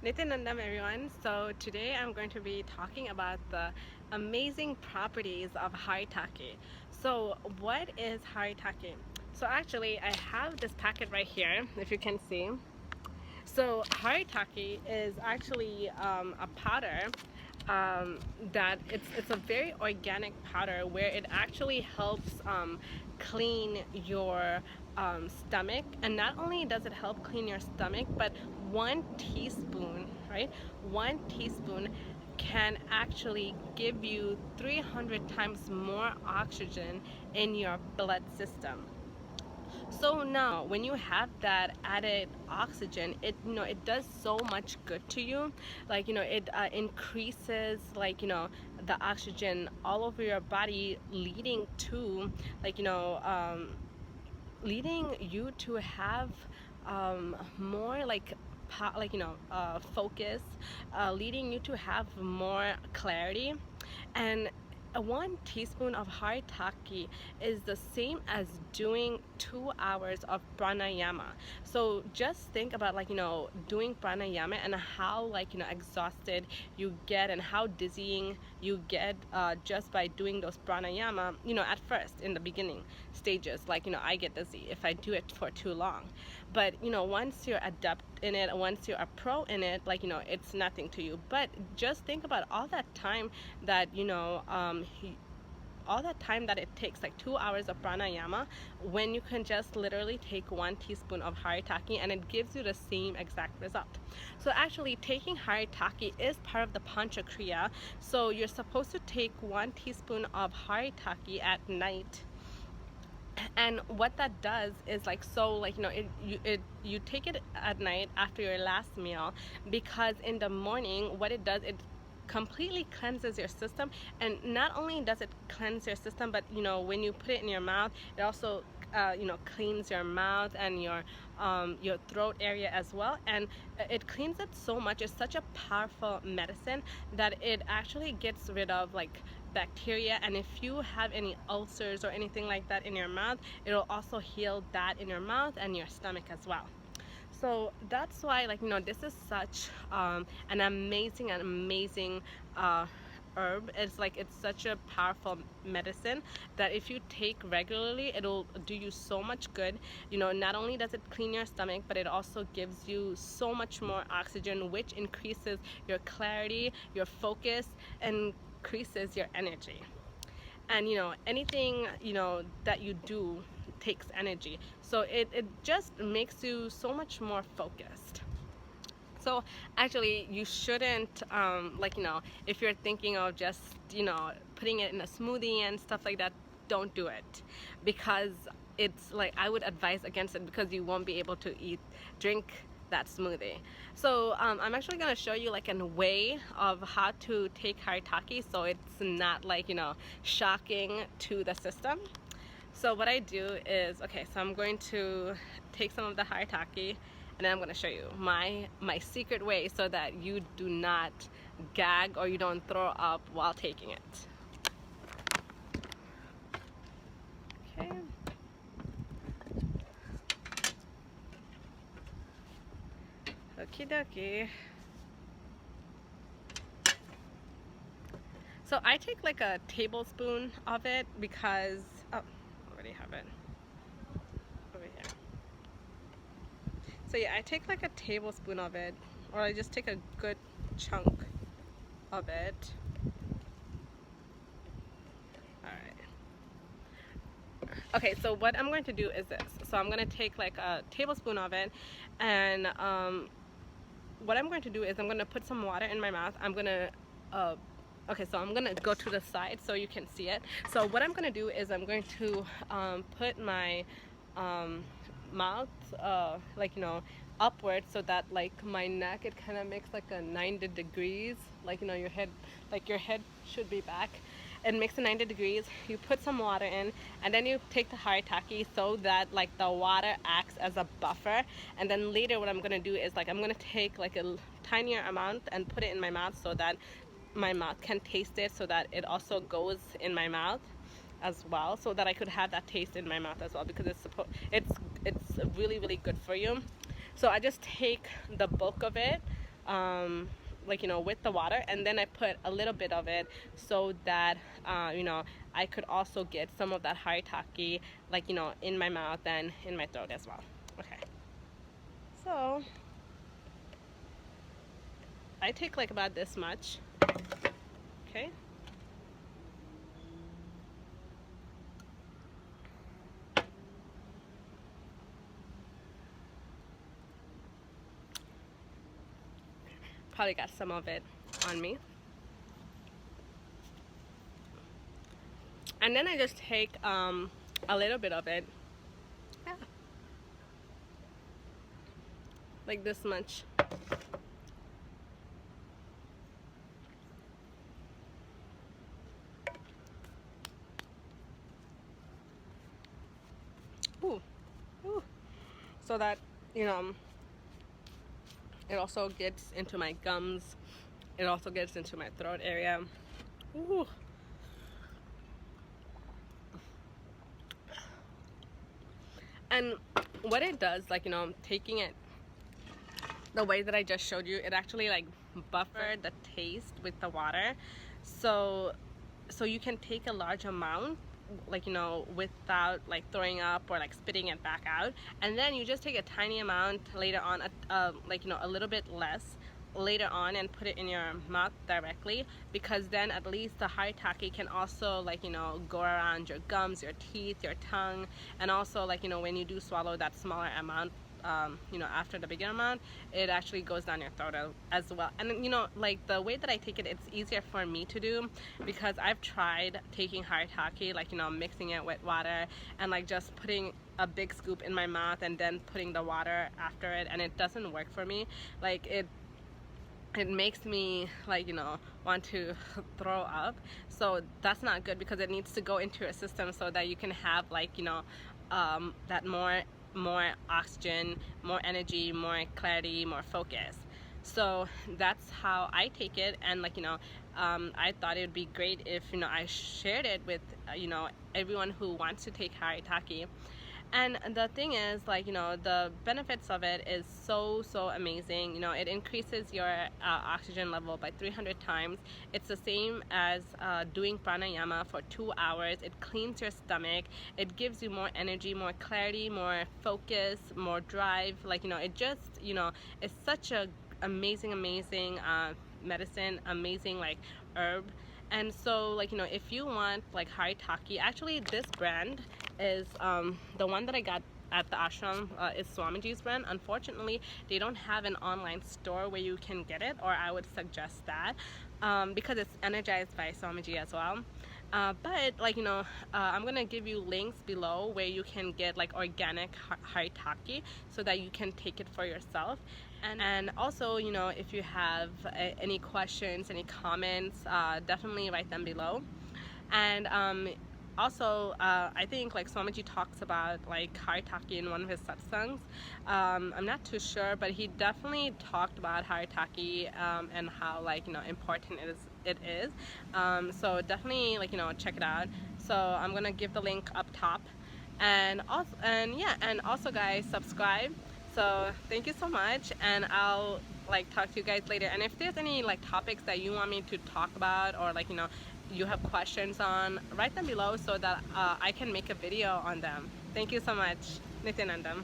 Nityanandam everyone. So today I'm going to be talking about the amazing properties of Haritaki. So what is Haritaki? So actually I have this packet right here, if you can see. So Haritaki is actually a powder that it's a very organic powder where it actually helps clean your stomach, and not only does it help clean your stomach, but 1 teaspoon, right? 1 teaspoon can actually give you 300 times more oxygen in your blood system. So now when you have that added oxygen, it does so much good to you. Like it increases the oxygen all over your body, leading to leading you to have more focus, leading you to have more clarity. And 1 teaspoon of haritaki is the same as doing 2 hours of pranayama. So just think about doing pranayama and how exhausted you get and how dizzying you get just by doing those pranayama, at first in the beginning stages. I get dizzy if I do it for too long, but once you're adept in it, once you're a pro in it, it's nothing to you. But just think about all that time that all that time that it takes, like 2 hours of pranayama, when you can just literally take 1 teaspoon of haritaki and it gives you the same exact result. So actually taking haritaki is part of the panchakriya. So you're supposed to take 1 teaspoon of haritaki at night. And what that does is you take it at night after your last meal, because in the morning what it does, it completely cleanses your system. And not only does it cleanse your system, but when you put it in your mouth, it also cleans your mouth and your throat area as well. And it cleans it so much. It's such a powerful medicine that it actually gets rid of bacteria, and if you have any ulcers or anything like that in your mouth, it'll also heal that in your mouth and your stomach as well. So that's why this is such an amazing herb. It's such a powerful medicine that if you take regularly, it'll do you so much good. Not only does it clean your stomach, but it also gives you so much more oxygen, which increases your clarity, your focus, and increases your energy. And anything that you do takes energy, so it just makes you so much more focused. So actually you shouldn't if you're thinking of just putting it in a smoothie and stuff like that, don't do it, because it's I would advise against it, because you won't be able to drink that smoothie. So I'm actually going to show you a way of how to take haritaki, so it's not shocking to the system. So what I do is, okay, so I'm going to take some of the haritaki, and then I'm going to show you my secret way so that you do not gag or you don't throw up while taking it. Okay. Okie dokie. So I take a tablespoon of it, because I already have it over here. So yeah, I take a tablespoon of it, or I just take a good chunk of it. Alright. Okay, so what I'm going to do is this. So I'm going to take a tablespoon of it, and what I'm going to do is I'm going to put some water in my mouth. I'm going to okay, so I'm going to go to the side so you can see it. So what I'm going to do is I'm going to put my mouth upward, so that my neck, it kind of makes a 90 degrees, your head should be back. It makes a 90 degrees. You put some water in, and then you take the haritaki, so that the water acts as a buffer. And then later what I'm going to do is I'm going to take a tinier amount and put it in my mouth, so that my mouth can taste it, so that it also goes in my mouth as well, so that I could have that taste in my mouth as well, because it's really, really good for you. So I just take the bulk of it, like, you know, with the water, and then I put a little bit of it so that you know, I could also get some of that haritaki, like, you know, in my mouth and in my throat as well. Okay, so I take like about this much. Okay. Probably got some of it on me. And then I just take a little bit of it, like this much. Ooh. Ooh. So that, you know, it also gets into my gums. It also gets into my throat area. Ooh. And what it does, like, you know, taking it the way that I just showed you, it actually like buffered the taste with the water. So you can take a large amount, like, you know, without like throwing up or like spitting it back out, and then you just take a tiny amount later on, like, you know, a little bit less later on, and put it in your mouth directly, because then at least the haritaki can also, like, you know, go around your gums, your teeth, your tongue, and also, like, you know, when you do swallow that smaller amount, you know, after the bigger amount, it actually goes down your throat as well. And, you know, like the way that I take it, it's easier for me to do, because I've tried taking haritaki, like, you know, mixing it with water and like just putting a big scoop in my mouth and then putting the water after it, and it doesn't work for me. Like, it makes me, like, you know, want to throw up. So that's not good, because it needs to go into your system so that you can have, like, you know, that more oxygen, more energy, more clarity, more focus. So that's how I take it. And, like, you know, I thought it would be great if, you know, I shared it with, you know, everyone who wants to take haritaki. And the thing is, like, you know, the benefits of it is so amazing. You know, it increases your oxygen level by 300 times. It's the same as doing pranayama for 2 hours. It cleans your stomach. It gives you more energy, more clarity, more focus, more drive. Like, you know, it just, you know, it's such a amazing medicine, amazing, like, herb. And so, like, you know, if you want like haritaki, actually this brand is the one that I got at the ashram, is Swamiji's brand. Unfortunately, they don't have an online store where you can get it, or I would suggest that, because it's energized by Swamiji as well. But, like, you know, I'm gonna give you links below where you can get like organic haritaki, so that you can take it for yourself. And also, you know, if you have any questions, any comments, definitely write them below. And also, I think like Swamiji talks about like haritaki in one of his satsangs. I'm not too sure, but he definitely talked about haritaki, and how, like, you know, important it is. So definitely, like, you know, check it out. So I'm gonna give the link up top. And also guys, subscribe. So thank you so much, and I'll like talk to you guys later. And if there's any like topics that you want me to talk about, or, like, you know, you have questions on, write them below so that I can make a video on them. Thank you so much. Nityanandam.